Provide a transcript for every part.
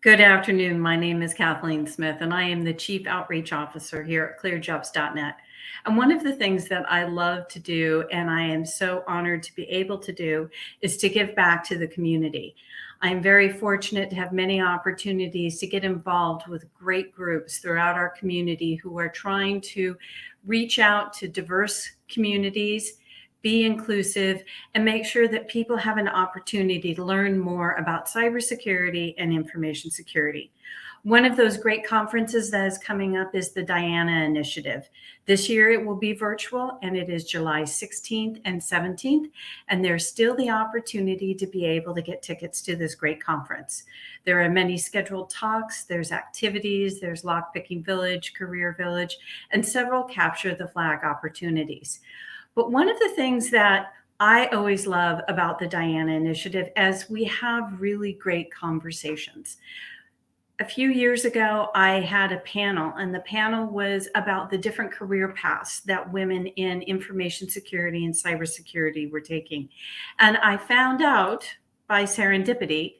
Good afternoon. My name is Kathleen Smith, and I am the Chief Outreach Officer here at ClearedJobs.Net. And one of the things that I love to do, and I am so honored to be able to do, is to give back to the community. I'm very fortunate to have many opportunities to get involved with great groups throughout our community who are trying to reach out to diverse communities, be inclusive, and make sure that people have an opportunity to learn more about cybersecurity and information security. One of those great conferences that is coming up is the Diana Initiative. This year it will be virtual, and it is July 16th and 17th, and there's still the opportunity to be able to get tickets to this great conference. There are many scheduled talks, there's activities, there's Lockpicking Village, Career Village, and several Capture the Flag opportunities. But one of the things that I always love about the Diana Initiative is we have really great conversations. A few years ago, I had a panel, and the panel was about the different career paths that women in information security and cybersecurity were taking. And I found out by serendipity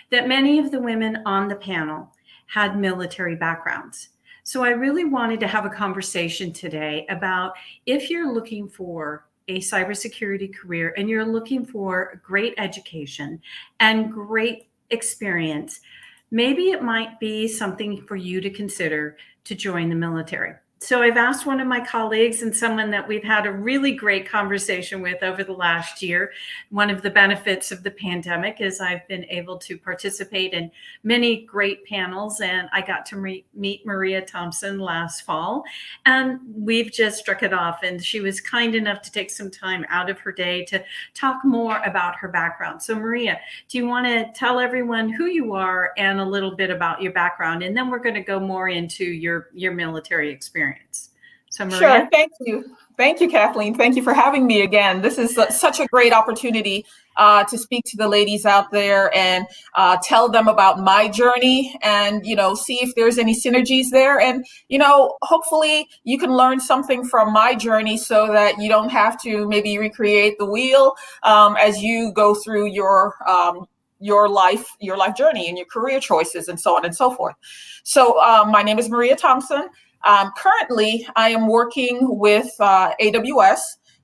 that many of the women on the panel had military backgrounds. So I really wanted to have a conversation today about if you're looking for a cybersecurity career and you're looking for great education and great experience, maybe it might be something for you to consider to join the military. So I've asked one of my colleagues and someone that we've had a really great conversation with over the last year. One of the benefits of the pandemic is I've been able to participate in many great panels, and I got to meet Maria Thompson last fall, and we've just struck it off. And she was kind enough to take some time out of her day to talk more about her background. So Maria, do you want to tell everyone who you are and a little bit about your background? And then we're going to go more into your military experience. So Maria? Sure, thank you. Thank you, Kathleen. Thank you for having me again. This is such a great opportunity to speak to the ladies out there and tell them about my journey and, see if there's any synergies there. And, hopefully you can learn something from my journey so that you don't have to maybe recreate the wheel as you go through your life journey and your career choices and so on and so forth. So my name is Maria Thompson. Currently, I am working with AWS.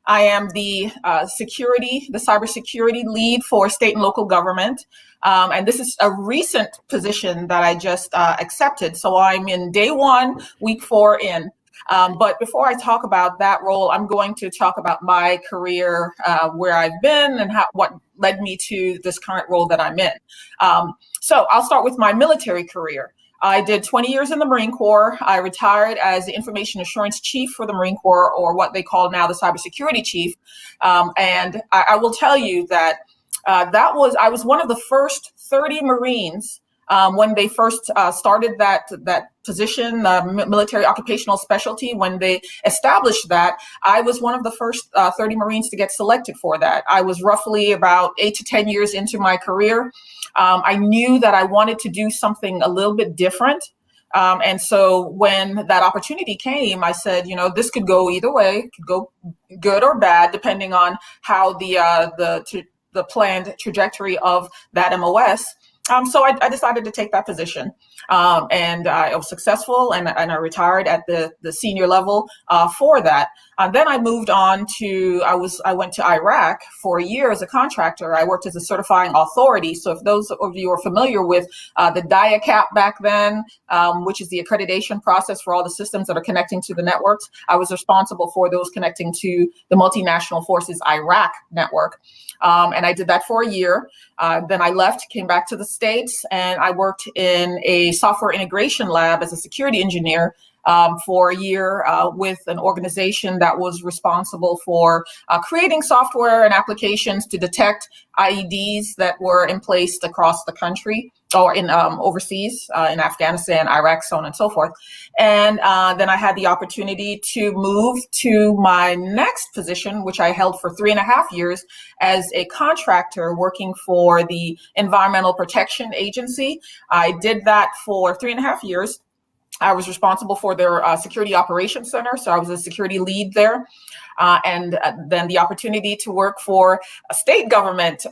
I am the cybersecurity lead for state and local government. And this is a recent position that I just accepted. So I'm in day 1, week 4 in. But before I talk about that role, I'm going to talk about my career, where I've been and what led me to this current role that I'm in. So I'll start with my military career. I did 20 years in the Marine Corps. I retired as the Information Assurance Chief for the Marine Corps, or what they call now the Cybersecurity Chief. And I will tell you that I was one of the first 30 Marines when they first started that position, military occupational specialty. When they established that, I was one of the first 30 Marines to get selected for that. I was roughly about 8 to 10 years into my career. I knew that I wanted to do something a little bit different. And so when that opportunity came, I said, this could go either way. It could go good or bad, depending on how the planned trajectory of that MOS. So I decided to take that position, and I was successful, and I retired at the senior level for that. Then I moved on to, I went to Iraq for a year as a contractor. I worked as a certifying authority. So if those of you are familiar with the DIACAP back then, which is the accreditation process for all the systems that are connecting to the networks, I was responsible for those connecting to the Multinational Forces Iraq network. And I did that for a year. Then I left, came back to the States, and I worked in a software integration lab as a security engineer for a year with an organization that was responsible for creating software and applications to detect IEDs that were in place across the country or in overseas, in Afghanistan, Iraq, so on and so forth. And then I had the opportunity to move to my next position, which I held for 3.5 years as a contractor working for the Environmental Protection Agency. I did that for 3.5 years. I was responsible for their security operations center, so I was a security lead there. And then the opportunity to work for a state government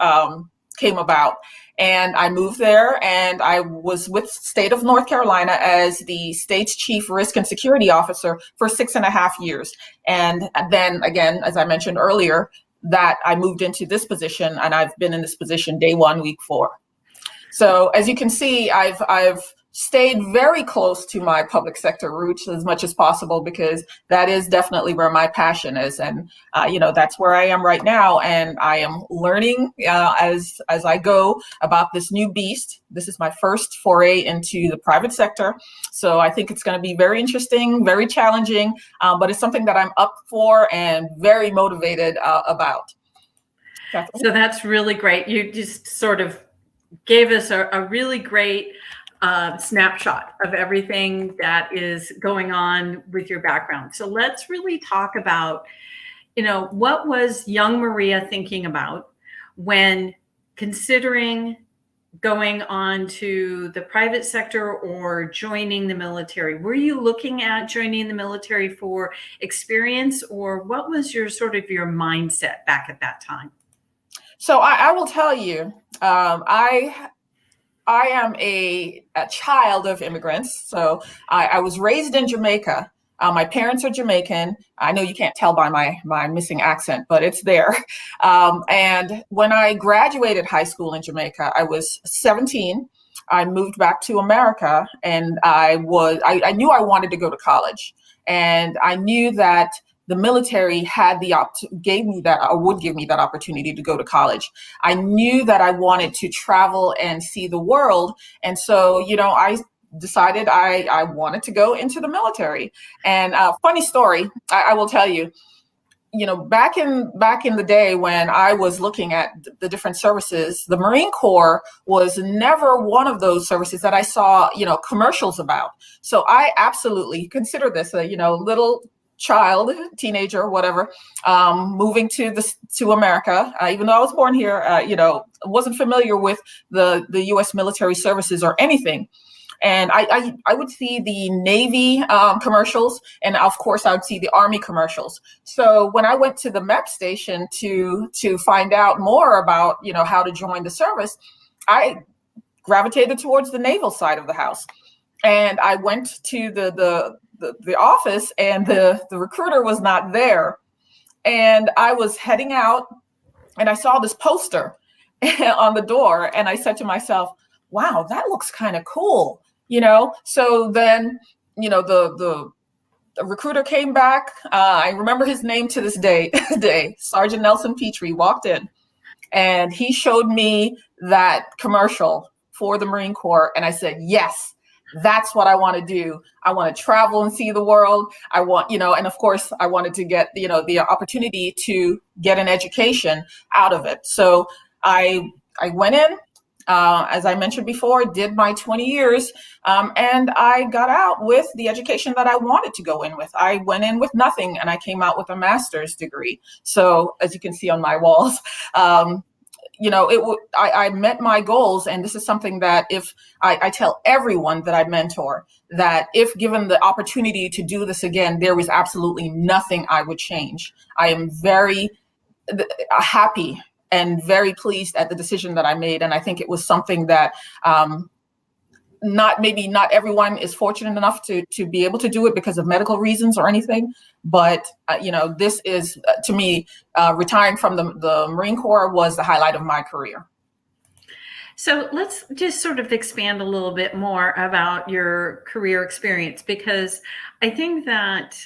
came about. And I moved there, and I was with state of North Carolina as the state's chief risk and security officer for 6.5 years. And then again, as I mentioned earlier, that I moved into this position, and I've been in this position day 1, week 4. So as you can see, I've stayed very close to my public sector roots as much as possible, because that is definitely where my passion is. And, that's where I am right now. And I am learning as I go about this new beast. This is my first foray into the private sector. So I think it's going to be very interesting, very challenging, but it's something that I'm up for and very motivated about. So that's really great. You just sort of gave us a really great snapshot of everything that is going on with your background. So let's really talk about, what was young Maria thinking about when considering going on to the private sector or joining the military? Were you looking at joining the military for experience, or what was your your mindset back at that time? So I will tell you, I am a child of immigrants. So I was raised in Jamaica. My parents are Jamaican. I know you can't tell by my missing accent, but it's there. And when I graduated high school in Jamaica, I was 17. I moved back to America, and I knew I wanted to go to college. And I knew that the military would give me that opportunity to go to college. I knew that I wanted to travel and see the world. And so, I decided I wanted to go into the military. And funny story, I will tell you, back in the day when I was looking at the different services, the Marine Corps was never one of those services that I saw, commercials about. So I absolutely consider this a, little child, teenager, whatever, moving to America. Even though I was born here, wasn't familiar with the U.S. military services or anything. And I would see the Navy commercials, and of course I would see the Army commercials. So when I went to the MEP station to find out more about how to join the service, I gravitated towards the naval side of the house, and I went to the office, and the recruiter was not there. And I was heading out, and I saw this poster on the door, and I said to myself, wow, that looks kind of cool, So then, the recruiter came back. I remember his name to this day. Sergeant Nelson Petrie walked in, and he showed me that commercial for the Marine Corps. And I said, yes, that's what I want to do. I want to travel and see the world. I want, and of course I wanted to get, the opportunity to get an education out of it. So I went in, as I mentioned before, did my 20 years, and I got out with the education that I wanted to go in with. I went in with nothing, and I came out with a master's degree. So as you can see on my walls, I met my goals. And this is something that if I tell everyone that I mentor, that if given the opportunity to do this again, there was absolutely nothing I would change. I am very happy and very pleased at the decision that I made. And I think it was something that not everyone is fortunate enough to be able to do it because of medical reasons or anything. But, this is, to me, retiring from the Marine Corps was the highlight of my career. So let's just sort of expand a little bit more about your career experience, because I think that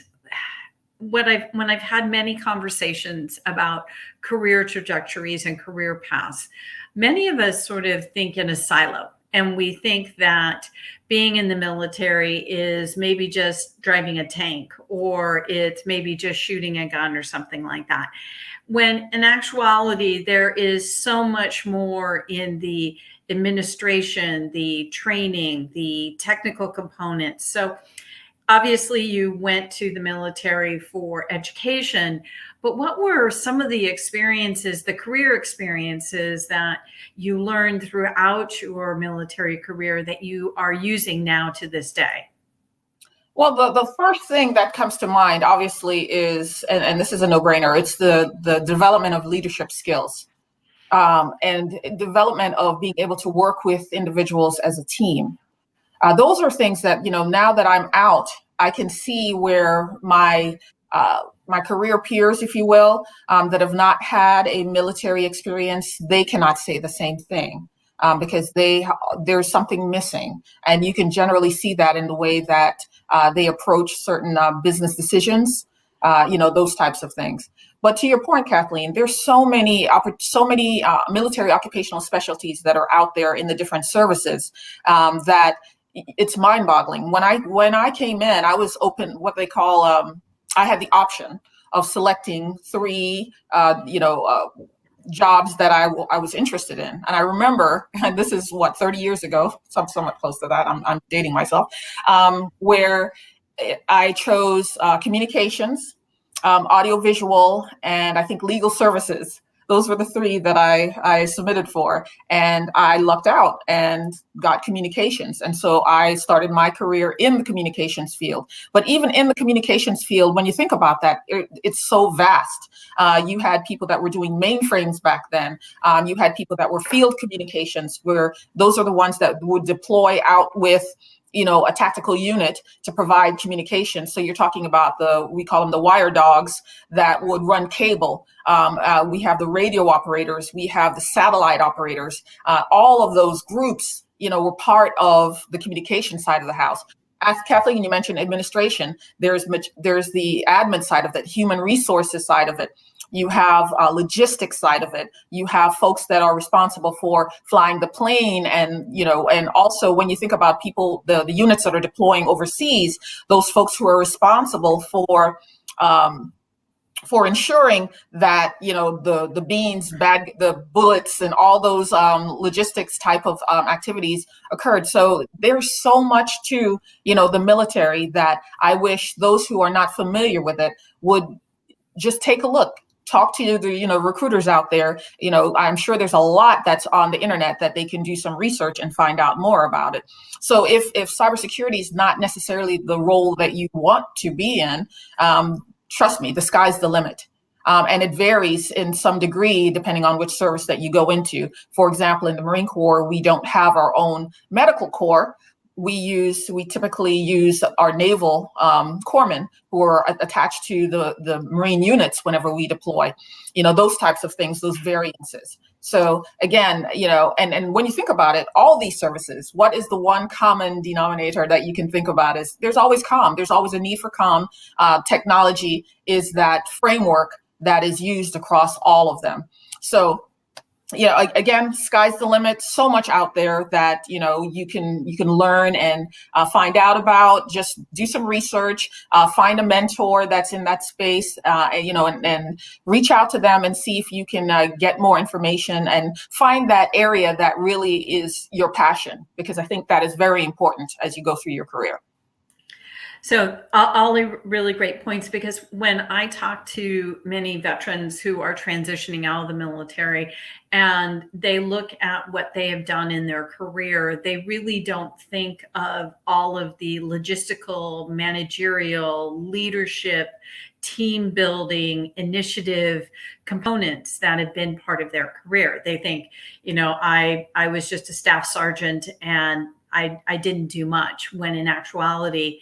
when I've had many conversations about career trajectories and career paths, many of us sort of think in a silo. And we think that being in the military is maybe just driving a tank, or it's maybe just shooting a gun or something like that. When in actuality, there is so much more in the administration, the training, the technical components. So obviously you went to the military for education, but what were some of the experiences, the career experiences that you learned throughout your military career that you are using now to this day? Well, the first thing that comes to mind, obviously, is, and this is a no-brainer, it's the development of leadership skills. and development of being able to work with individuals as a team. Those are things that, now that I'm out, I can see where my career peers, if you will, that have not had a military experience, they cannot say the same thing. Because there's something missing, and you can generally see that in the way that they approach certain business decisions, those types of things. But to your point, Kathleen, there's so many military occupational specialties that are out there in the different services, that it's mind-boggling. When I came in, I was open what they call I had the option of selecting three jobs that I was interested in. And I remember, and this is 30 years ago, somewhat close to that, I'm dating myself, where I chose communications, audiovisual, and I think legal services. Those were the three that I submitted for, and I lucked out and got communications. And so I started my career in the communications field. But even in the communications field, when you think about that, it's so vast. You had people that were doing mainframes back then. You had people that were field communications, where those are the ones that would deploy out with a tactical unit to provide communication. So you're talking about we call them the wire dogs that would run cable. We have the radio operators, we have the satellite operators. All of those groups, were part of the communication side of the house. As Kathleen, you mentioned administration, there's the admin side of it, human resources side of it. You have logistics side of it. You have folks that are responsible for flying the plane, and and also when you think about people, the units that are deploying overseas, those folks who are responsible for ensuring that the beans, the bullets, and all those logistics type of activities occurred. So there's so much to the military that I wish those who are not familiar with it would just take a look. Talk to the recruiters out there. I'm sure there's a lot that's on the internet that they can do some research and find out more about it. So if cybersecurity is not necessarily the role that you want to be in, trust me, the sky's the limit. And it varies in some degree depending on which service that you go into. For example, in the Marine Corps, we don't have our own medical corps. We typically use our naval corpsmen who are attached to the Marine units whenever we deploy, those types of things, those variances. So again, and when you think about it, all these services, what is the one common denominator that you can think about is there's always comm. There's always a need for comm. Technology is that framework that is used across all of them. So again, sky's the limit. So much out there that you can learn and find out about. Just do some research, find a mentor that's in that space, and reach out to them and see if you can get more information and find that area that really is your passion, because I think that is very important as you go through your career. So all really great points, because when I talk to many veterans who are transitioning out of the military and they look at what they have done in their career, they really don't think of all of the logistical, managerial, leadership, team building, initiative components that have been part of their career. They think, I was just a staff sergeant and I didn't do much, when in actuality,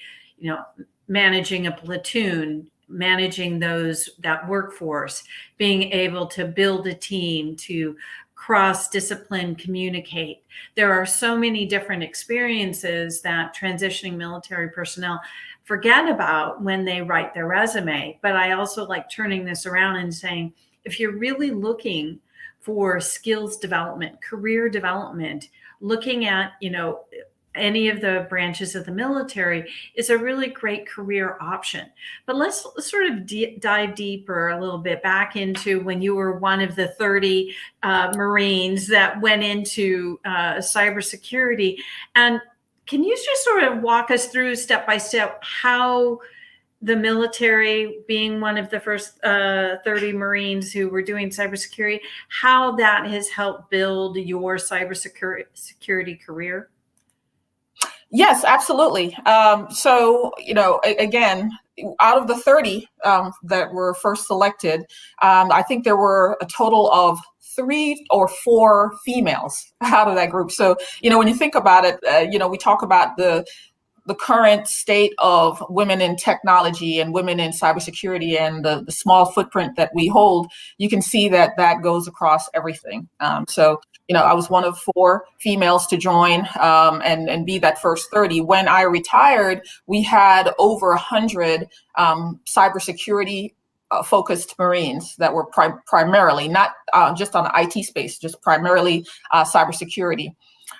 managing a platoon, managing that workforce, being able to build a team, to cross-discipline communicate. There are so many different experiences that transitioning military personnel forget about when they write their resume. But I also like turning this around and saying, if you're really looking for skills development, career development, looking at, any of the branches of the military is a really great career option. But let's sort of dive deeper a little bit back into when you were one of the 30 Marines that went into cybersecurity. And can you just sort of walk us through step by step how the military, being one of the first 30 Marines who were doing cybersecurity, how that has helped build your cybersecurity career? Yes, absolutely. So, again, out of the 30 that were first selected, I think there were a total of 3 or 4 females out of that group. So, when you think about it, we talk about the current state of women in technology and women in cybersecurity and the small footprint that we hold. You can see that goes across everything. So, I was one of 4 females to join and be that first 30. When I retired, we had over 100 cybersecurity focused Marines that were primarily, not just on the IT space, just primarily cybersecurity.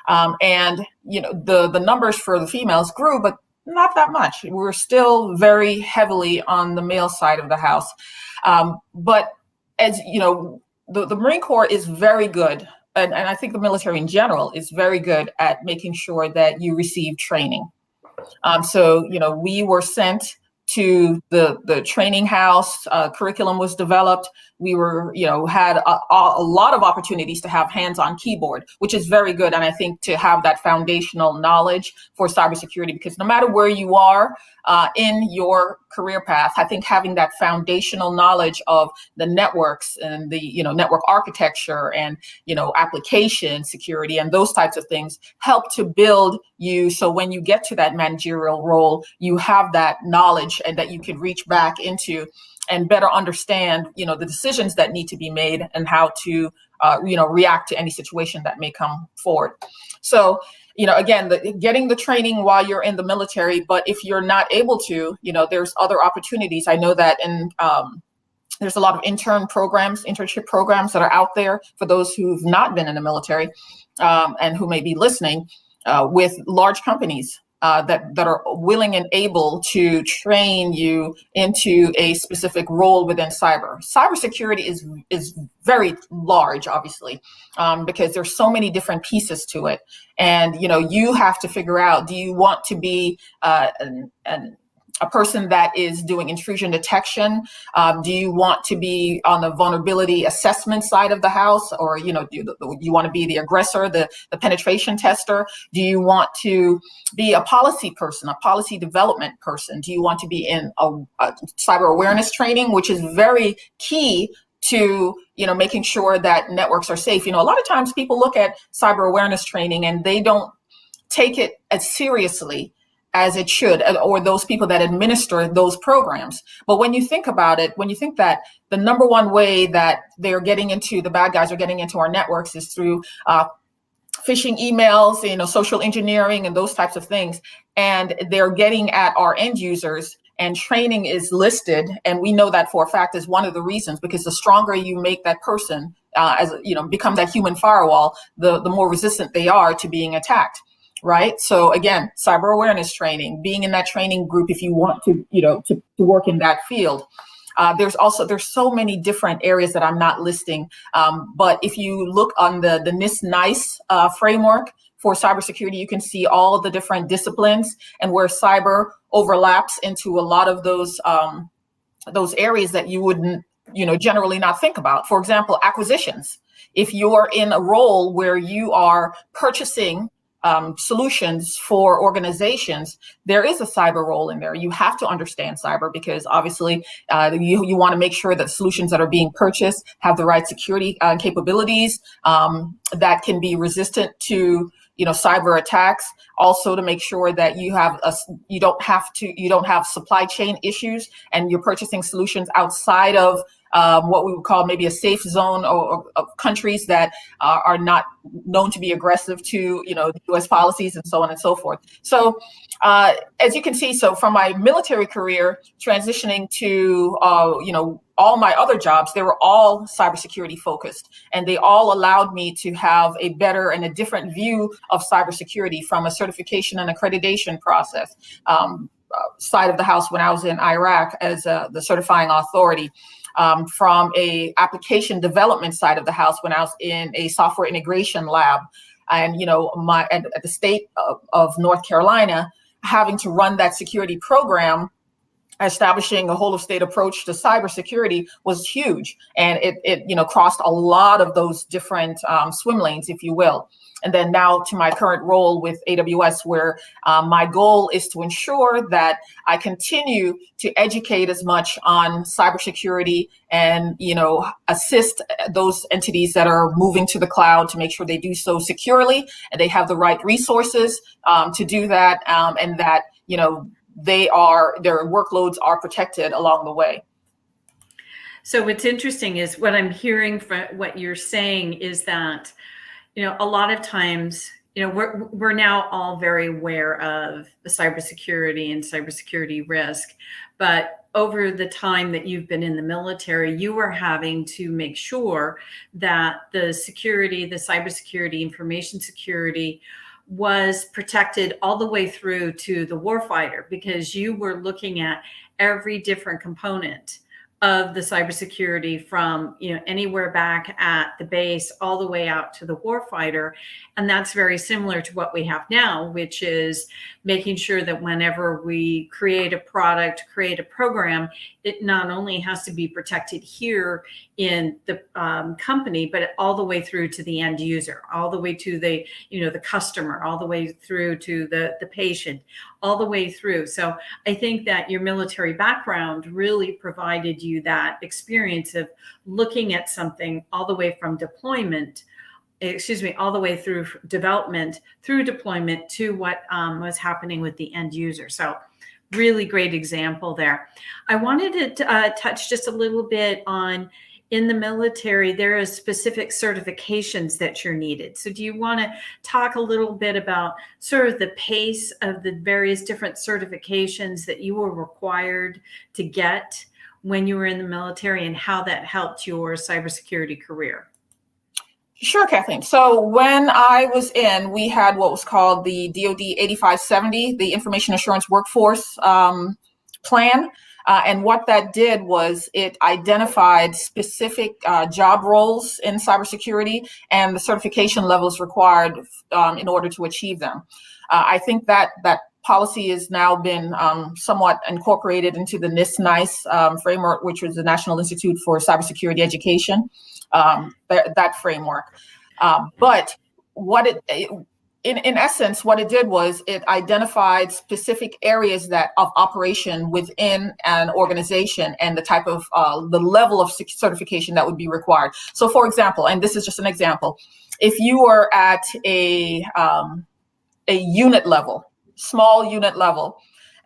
And the numbers for the females grew, but not that much. We're still very heavily on the male side of the house. But as the Marine Corps is very good, and I think the military in general is very good at making sure that you receive training. So we were sent to the training house. Curriculum was developed. We were, had a lot of opportunities to have hands-on keyboard, which is very good. And I think to have that foundational knowledge for cybersecurity, because no matter where you are in your career path, I think having that foundational knowledge of the networks and the, network architecture and, application security and those types of things help to build you. So when you get to that managerial role, you have that knowledge and that you can reach back into and better understand, the decisions that need to be made and how to, react to any situation that may come forward. So, again, getting the training while you're in the military, but if you're not able to, there's other opportunities. I know that there's a lot of internship programs that are out there for those who've not been in the military and who may be listening with large companies. That are willing and able to train you into a specific role within cyber. Cybersecurity is very large, obviously, because there's so many different pieces to it. And, you have to figure out, do you want to be a person that is doing intrusion detection? Do you want to be on the vulnerability assessment side of the house? Or, do you want to be the aggressor, the penetration tester? Do you want to be a policy person, a policy development person? Do you want to be in a cyber awareness training, which is very key to, making sure that networks are safe? A lot of times people look at cyber awareness training and they don't take it as seriously as it should, or those people that administer those programs. But when you think about it, when you think that the number one way that the bad guys are getting into our networks is through phishing emails, social engineering and those types of things, and they're getting at our end users, and training is listed, and we know that for a fact is one of the reasons, because the stronger you make that person become that human firewall, the more resistant they are to being attacked. Right. So again, cyber awareness training, being in that training group if you want to, to work in that field. There's so many different areas that I'm not listing. But if you look on the NIST-NICE framework for cybersecurity, you can see all of the different disciplines and where cyber overlaps into a lot of those areas that you wouldn't, generally not think about. For example, acquisitions. If you're in a role where you are purchasing solutions for organizations, there is a cyber role in there. You have to understand cyber because obviously you want to make sure that solutions that are being purchased have the right security capabilities that can be resistant to cyber attacks. Also to make sure that you don't have supply chain issues and you're purchasing solutions outside of what we would call maybe a safe zone or of countries that are not known to be aggressive to, the U.S. policies and so on and so forth. So as you can see, so from my military career, transitioning to, all my other jobs, they were all cybersecurity focused, and they all allowed me to have a better and a different view of cybersecurity from a certification and accreditation process side of the house when I was in Iraq as the certifying authority. From a application development side of the house when I was in a software integration lab, and at the state of North Carolina, having to run that security program, establishing a whole of state approach to cybersecurity was huge, and it crossed a lot of those different swim lanes, if you will. and then now to my current role with AWS, where my goal is to ensure that I continue to educate as much on cybersecurity and, assist those entities that are moving to the cloud to make sure they do so securely and they have the right resources to do that, and that, their workloads are protected along the way. So what's interesting is what I'm hearing from what you're saying is that, a lot of times, we're now all very aware of the cybersecurity and cybersecurity risk, but over the time that you've been in the military, you were having to make sure that the security, the cybersecurity, information security was protected all the way through to the warfighter, because you were looking at every different component of the cybersecurity from anywhere back at the base all the way out to the warfighter. And that's very similar to what we have now, which is making sure that whenever we create a product, create a program, it not only has to be protected here in the company, but all the way through to the end user, all the way to the the customer, all the way through to the patient, all the way through. So I think that your military background really provided you that experience of looking at something all the way from all the way through development, through deployment to what was happening with the end user. So really great example there. I wanted to touch just a little bit on, in the military, there are specific certifications that you're needed. So do you want to talk a little bit about sort of the pace of the various different certifications that you were required to get when you were in the military and how that helped your cybersecurity career? Sure, Kathleen. So when I was in, we had what was called the DoD 8570, the Information Assurance Workforce Plan. And what that did was it identified specific job roles in cybersecurity and the certification levels required in order to achieve them. I think that policy has now been somewhat incorporated into the NIST-NICE framework, which was the National Institute for Cybersecurity Education, that framework. But what in essence, what it did was it identified specific areas of operation within an organization and the type of the level of certification that would be required. So, for example, and this is just an example, if you were at a unit level, small unit level,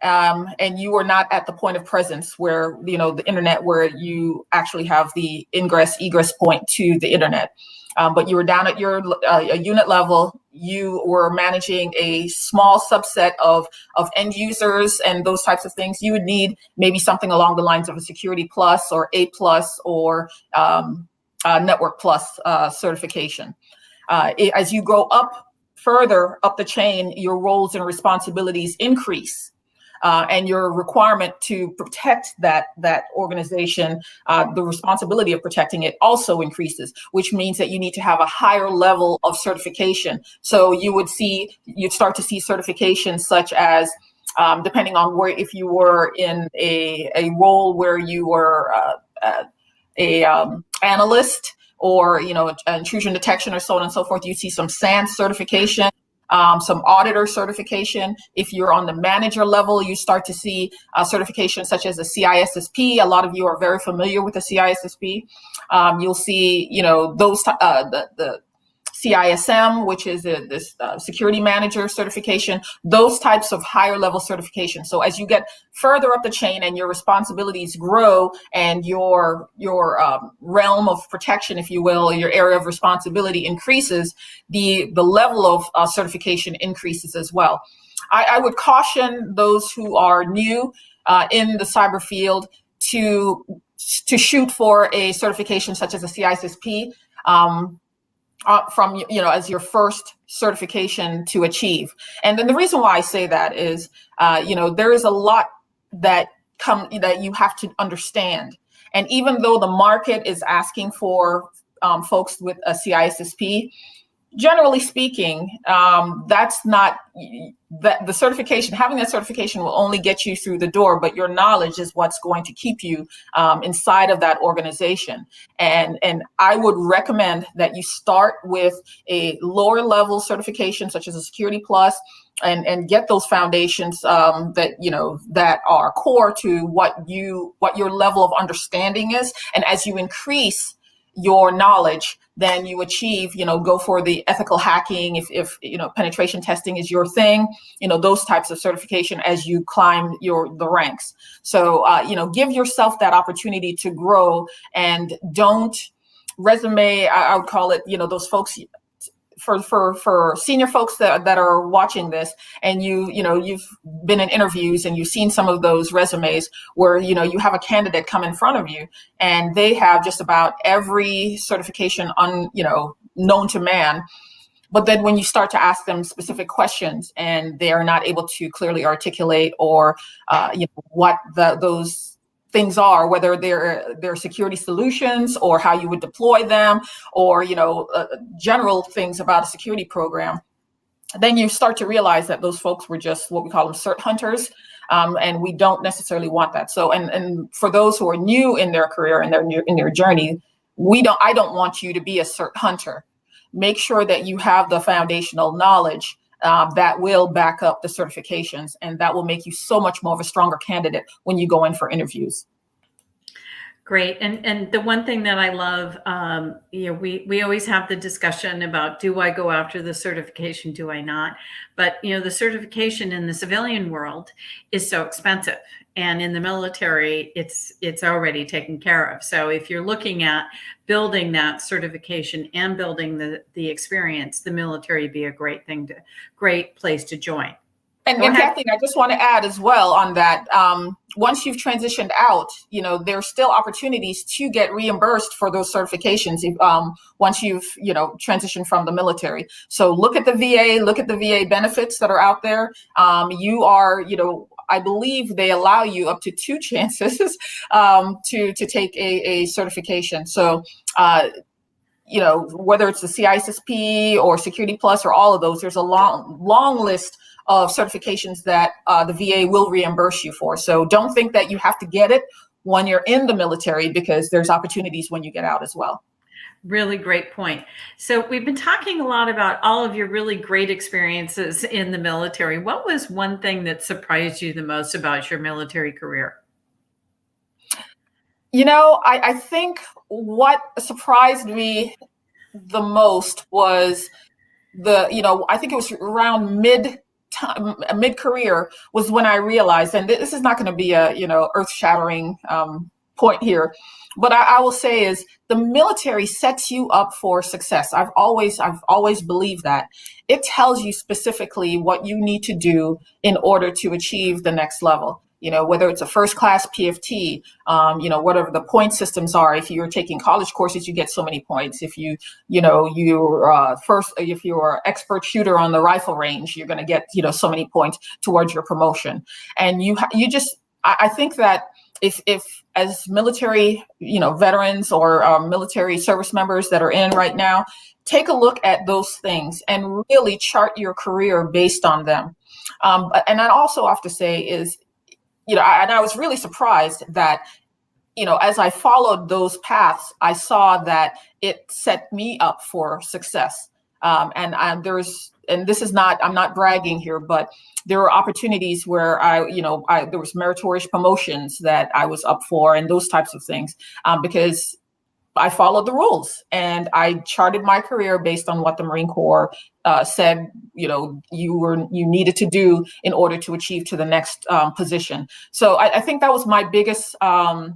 and you are not at the point of presence where the internet, where you actually have the egress point to the internet. But you were down at your unit level, you were managing a small subset of end users and those types of things. You would need maybe something along the lines of a Security Plus or A Plus or Network Plus certification. As you go further up the chain, your roles and responsibilities increase. And your requirement to protect that organization, the responsibility of protecting it also increases, which means that you need to have a higher level of certification. So you'd start to see certifications such as, depending on if you were in a role where you were a analyst or intrusion detection or so on and so forth, you see some SANS certification. Some auditor certification. If you're on the manager level, you start to see certifications such as the CISSP. A lot of you are very familiar with the CISSP. You'll see, those the CISM, which is this security manager certification, those types of higher level certifications. So as you get further up the chain and your responsibilities grow and your realm of protection, if you will, your area of responsibility increases, the level of certification increases as well. I would caution those who are new in the cyber field to shoot for a certification such as a CISSP. From as your first certification to achieve. And then the reason why I say that is there is a lot that you have to understand. And even though the market is asking for folks with a CISSP, Generally speaking, that's not that the certification, having that certification will only get you through the door, but your knowledge is what's going to keep you inside of that organization. And I would recommend that you start with a lower level certification, such as a Security Plus, and get those foundations that are core to what your level of understanding is. And as you increase your knowledge, then you achieve, go for the ethical hacking, if penetration testing is your thing, those types of certification as you climb the ranks. So give yourself that opportunity to grow, and don't resume, I would call it, those folks, for senior folks that are watching this, and you've been in interviews and you've seen some of those resumes where you have a candidate come in front of you and they have just about every certification known to man, but then when you start to ask them specific questions and they are not able to clearly articulate or what those things are, whether they're security solutions or how you would deploy them, or general things about a security program, then you start to realize that those folks were just what we call them cert hunters, and we don't necessarily want that. So, and for those who are new in their career and in their journey, I don't want you to be a cert hunter. Make sure that you have the foundational knowledge that will back up the certifications, and that will make you so much more of a stronger candidate when you go in for interviews. Great. And the one thing that I love, we always have the discussion about, do I go after the certification? Do I not? But, the certification in the civilian world is so expensive. And in the military, it's already taken care of. So if you're looking at building that certification and building the experience, the military would be a great place to join. And Kathleen, I just want to add as well on that. Once you've transitioned out, there's still opportunities to get reimbursed for those certifications once you've, transitioned from the military. So look at the VA benefits that are out there. You are, I believe they allow you up to 2 chances to take a certification. So, whether it's the CISSP or Security Plus or all of those, there's a long list of certifications that the VA will reimburse you for. So don't think that you have to get it when you're in the military, because there's opportunities when you get out as well. Really great point. So we've been talking a lot about all of your really great experiences in the military. What was one thing that surprised you the most about your military career? I think what surprised me the most was I think it was around mid-career was when I realized, and this is not going to be a earth-shattering point here, but I will say is the military sets you up for success. I've always believed that. It tells you specifically what you need to do in order to achieve the next level. Whether it's a first class PFT, whatever the point systems are. If you're taking college courses, you get so many points. If you're expert shooter on the rifle range, you're going to get, so many points towards your promotion. And I think that if as military, veterans or military service members that are in right now, take a look at those things and really chart your career based on them. And I also have to say is, and I was really surprised that, as I followed those paths, I saw that it set me up for success. And this is not, I'm not bragging here, but there were opportunities where there was meritorious promotions that I was up for and those types of things, because I followed the rules and I charted my career based on what the Marine Corps said, you needed to do in order to achieve to the next position. So I think that was my biggest eye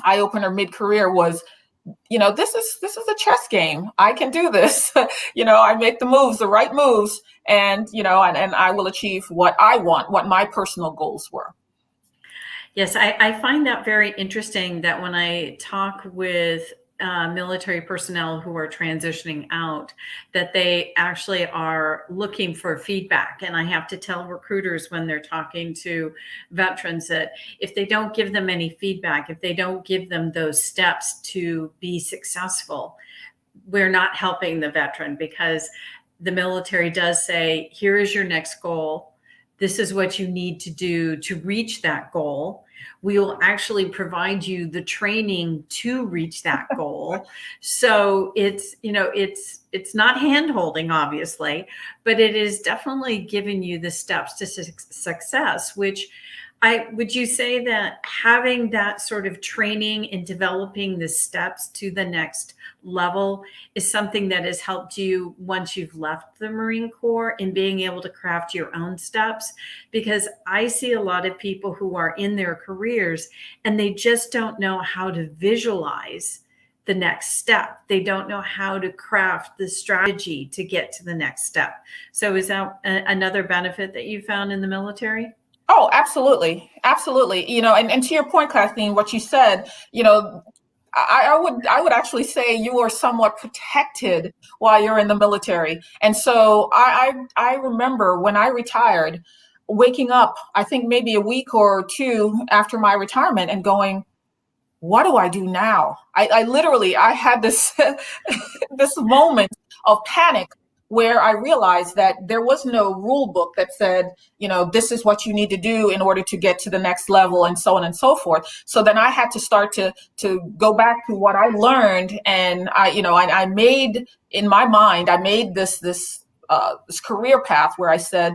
opener mid-career was, this is a chess game. I can do this. I make the right moves, and I will achieve what I want, what my personal goals were. Yes, I find that very interesting that when I talk with military personnel who are transitioning out, that they actually are looking for feedback. And I have to tell recruiters when they're talking to veterans that if they don't give them any feedback, if they don't give them those steps to be successful, we're not helping the veteran, because the military does say, here is your next goal. This is what you need to do to reach that goal. We will actually provide you the training to reach that goal. So it's, it's not hand holding, obviously, but it is definitely giving you the steps to success, which would you say that having that sort of training and developing the steps to the next level is something that has helped you once you've left the Marine Corps in being able to craft your own steps? Because I see a lot of people who are in their careers and they just don't know how to visualize the next step. They don't know how to craft the strategy to get to the next step. So is that another benefit that you found in the military? Oh, absolutely. Absolutely. And to your point, Kathleen, what you said, I would actually say you are somewhat protected while you're in the military. And so I remember when I retired, waking up, I think maybe a week or two after my retirement and going, what do I do now? I literally, I had this, this moment of panic where I realized that there was no rule book that said, this is what you need to do in order to get to the next level, and so on and so forth. So then I had to start to go back to what I learned. And I made, in my mind, I made this career path where I said,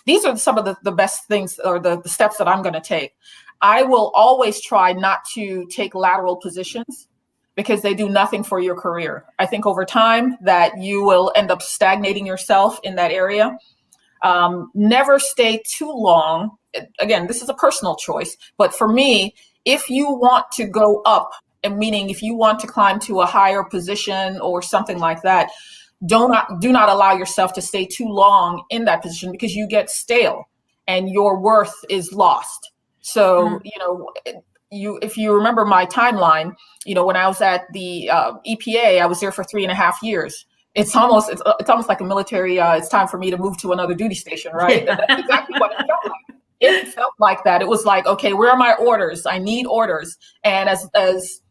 these are some of the best things, or the steps that I'm going to take. I will always try not to take lateral positions, because they do nothing for your career. I think over time that you will end up stagnating yourself in that area. Never stay too long. Again, this is a personal choice, but for me, if you want to go up, and meaning if you want to climb to a higher position or something like that, do not allow yourself to stay too long in that position, because you get stale and your worth is lost. So, if you remember my timeline, when I was at the EPA, I was there for 3.5 years. It's almost like a military. It's time for me to move to another duty station, right? And that's exactly what it felt like. It felt like that. It was like, okay, where are my orders? I need orders. And as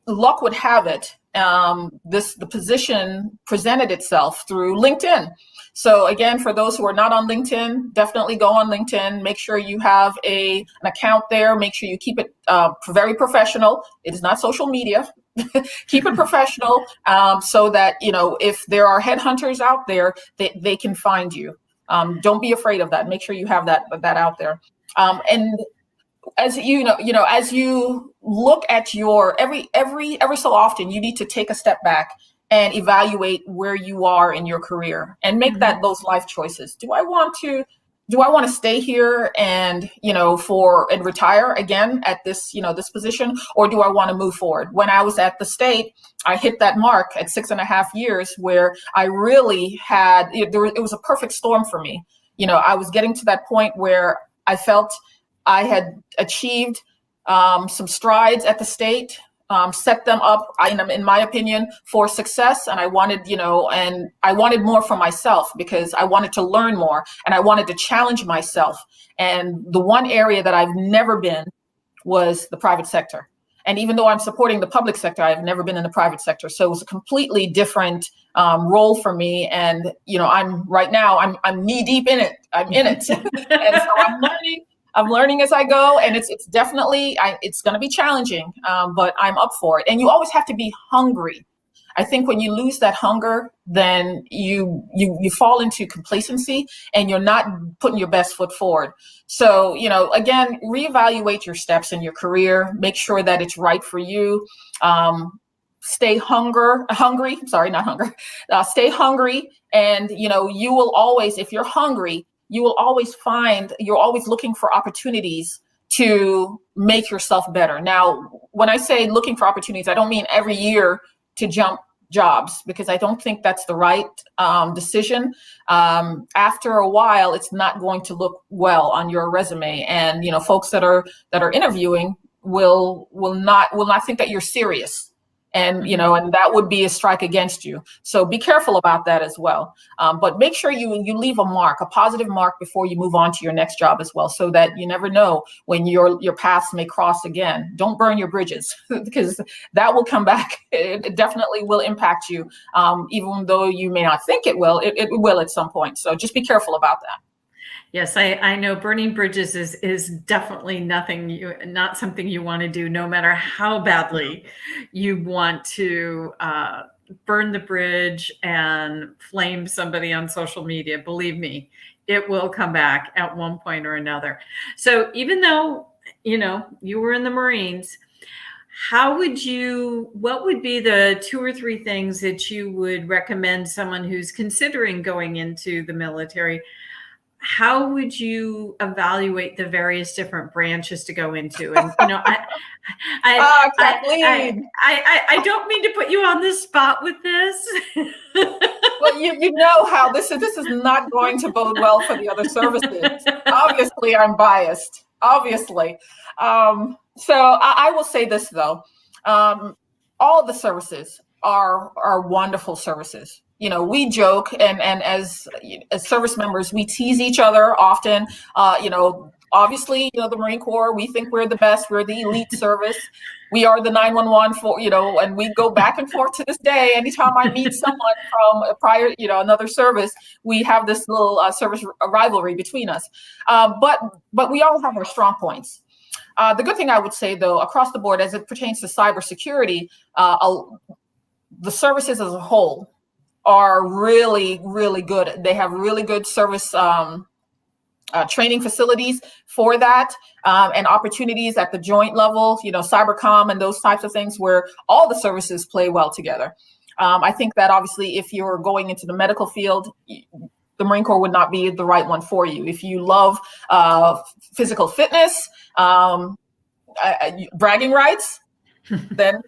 luck would have it, the position presented itself through LinkedIn. So again, for those who are not on LinkedIn, definitely go on LinkedIn. Make sure you have an account there. Make sure you keep it very professional. It is not social media. Keep it professional, so that, if there are headhunters out there, they can find you. Don't be afraid of that. Make sure you have that out there. And as as you look at your every so often, you need to take a step back and evaluate where you are in your career and make those life choices. Do I want to stay here and retire again at this this position, or do I want to move forward? When I was at the state, I hit that mark at 6.5 years where I really had it was a perfect storm for me. I was getting to that point where I felt I had achieved some strides at the state, set them up, in my opinion, for success. And I wanted, and I wanted more for myself, because I wanted to learn more and I wanted to challenge myself. And the one area that I've never been was the private sector. And even though I'm supporting the public sector, I've never been in the private sector. So it was a completely different role for me. And, I'm knee deep in it. I'm in it. And so I'm learning as I go, and it's definitely, it's going to be challenging, but I'm up for it. And you always have to be hungry. I think when you lose that hunger, then you fall into complacency and you're not putting your best foot forward. So, again, reevaluate your steps in your career, make sure that it's right for you. Stay hungry. Sorry, not hunger. Stay hungry. And, you will always, if you're hungry, you will always you're always looking for opportunities to make yourself better. Now, when I say looking for opportunities, I don't mean every year to jump jobs, because I don't think that's the right decision. After a while, it's not going to look well on your resume, and folks that are interviewing will not think that you're serious. And, and that would be a strike against you. So be careful about that as well. But make sure you leave a positive mark before you move on to your next job as well, so that you never know when your paths may cross again. Don't burn your bridges because that will come back. It definitely will impact you. Even though you may not think it will, it will at some point. So just be careful about that. Yes, I know burning bridges is definitely not something you want to do, no matter how badly you want to burn the bridge and flame somebody on social media. Believe me, it will come back at one point or another. So even though, you were in the Marines, what would be the 2 or 3 things that you would recommend someone who's considering going into the military? How would you evaluate the various different branches to go into? And I don't mean to put you on the spot with this. Well, you know how this is not going to bode well for the other services. Obviously, I'm biased. Obviously, so I will say this though: all of the services are wonderful services. We joke and as service members, we tease each other often. Obviously, the Marine Corps, we think we're the best. We're the elite service. We are the 911 for, and we go back and forth to this day. Anytime I meet someone from a prior, another service, we have this little service rivalry between us. But we all have our strong points. The good thing I would say, though, across the board, as it pertains to cybersecurity, the services as a whole are really, really good. They have really good service training facilities for that, and opportunities at the joint level, cybercom and those types of things, where all the services play well together. I think that obviously if you're going into the medical field, the Marine Corps would not be the right one for you. If you love physical fitness, bragging rights, then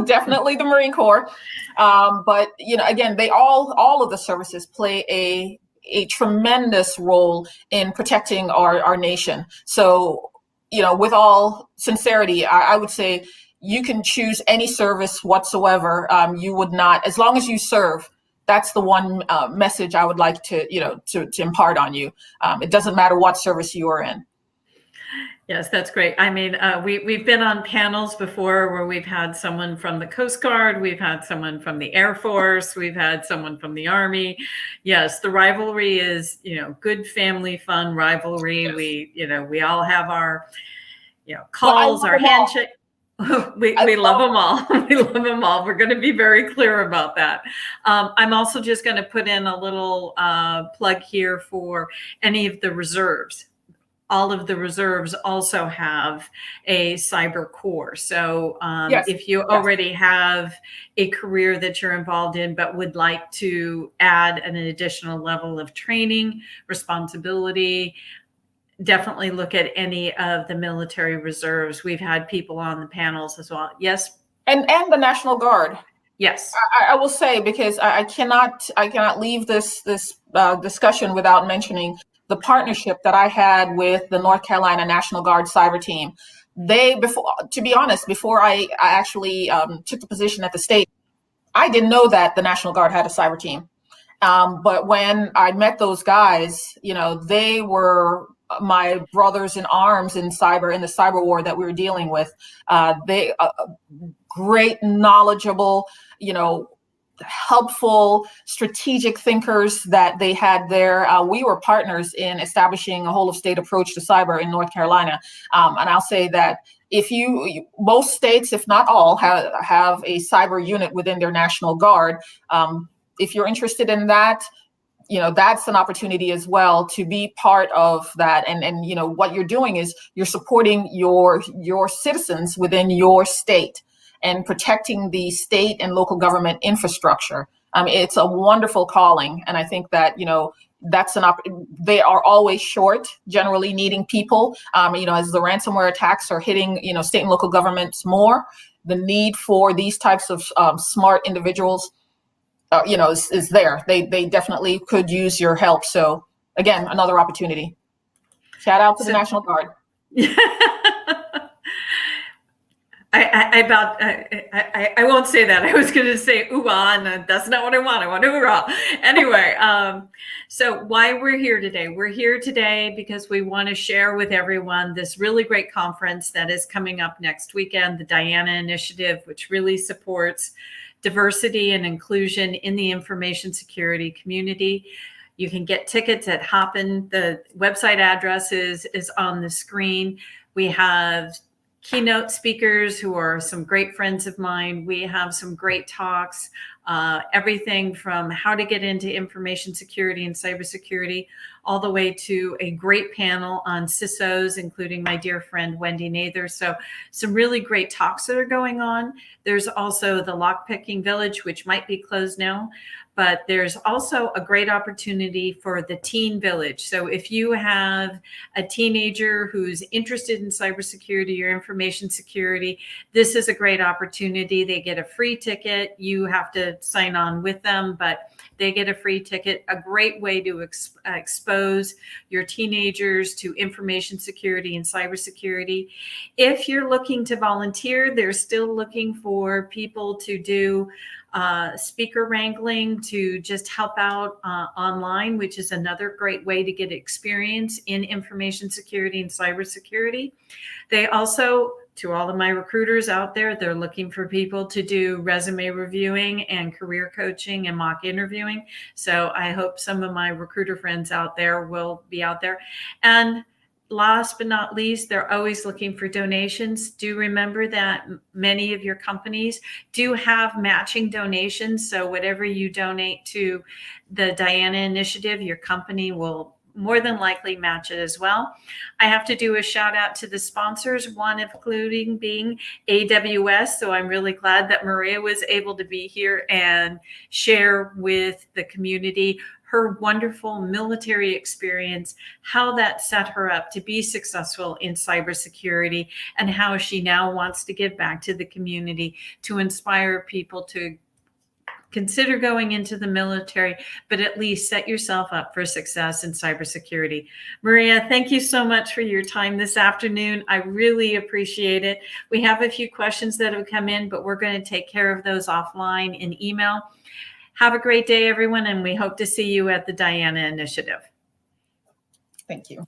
definitely the Marine Corps. But again, all of the services play a tremendous role in protecting our nation. So with all sincerity, I would say you can choose any service whatsoever. You would not, as long as you serve. That's the one message I would like to impart on you. It doesn't matter what service you are in. Yes, that's great. I mean, we've been on panels before where we've had someone from the Coast Guard, we've had someone from the Air Force, we've had someone from the Army. Yes, the rivalry is, good family fun rivalry. Yes. We all have our, calls, our handshake. We love them all. We love them all. We're going to be very clear about that. I'm also just going to put in a little plug here for any of the reserves. All of the reserves also have a cyber core. So yes, if you already have a career that you're involved in, but would like to add an additional level of training, responsibility, definitely look at any of the military reserves. We've had people on the panels as well. Yes. And the National Guard. Yes. I will say, because I cannot leave this discussion without mentioning the partnership that I had with the North Carolina National Guard cyber team. To be honest, before I actually took the position at the state, I didn't know that the National Guard had a cyber team. But when I met those guys, they were my brothers in arms in the cyber war that we were dealing with. They great, knowledgeable, helpful, strategic thinkers that they had there. We were partners in establishing a whole of state approach to cyber in North Carolina. And I'll say that most states, if not all, have a cyber unit within their National Guard. If you're interested in that, that's an opportunity as well to be part of that. And what you're doing is you're supporting your citizens within your state and protecting the state and local government infrastructure. It's a wonderful calling. And I think that, that's they are always short, generally needing people. As the ransomware attacks are hitting, state and local governments more, the need for these types of smart individuals, is there. They definitely could use your help. So again, another opportunity. Shout out to the National Guard. I won't say that. I was going to say ooh-ah, and that's not what I want. I want hoorah. Anyway, so why we're here today? We're here today because we want to share with everyone this really great conference that is coming up next weekend, the Diana Initiative, which really supports diversity and inclusion in the information security community. You can get tickets at Hopin. The website address is on the screen. We have keynote speakers who are some great friends of mine. We have some great talks, everything from how to get into information security and cybersecurity, all the way to a great panel on CISOs, including my dear friend Wendy Nather. So some really great talks that are going on. There's also the Lockpicking Village, which might be closed now, but there's also a great opportunity for the Teen Village. So if you have a teenager who's interested in cybersecurity or information security, this is a great opportunity. They get a free ticket. You have to sign on with them, but they get a free ticket. A great way to expose your teenagers to information security and cybersecurity. If you're looking to volunteer, they're still looking for people to do speaker wrangling, to just help out online, which is another great way to get experience in information security and cybersecurity. They also, to all of my recruiters out there, they're looking for people to do resume reviewing and career coaching and mock interviewing. So I hope some of my recruiter friends out there will be out there. And last but not least, they're always looking for donations. Do remember that many of your companies do have matching donations. So whatever you donate to the Diana Initiative, your company will more than likely match it as well. I have to do a shout out to the sponsors, one including being AWS. So I'm really glad that Maria was able to be here and share with the community her wonderful military experience, how that set her up to be successful in cybersecurity, and how she now wants to give back to the community to inspire people to consider going into the military, but at least set yourself up for success in cybersecurity. Maria, thank you so much for your time this afternoon. I really appreciate it. We have a few questions that have come in, but we're going to take care of those offline in email. Have a great day, everyone, and we hope to see you at the Diana Initiative. Thank you.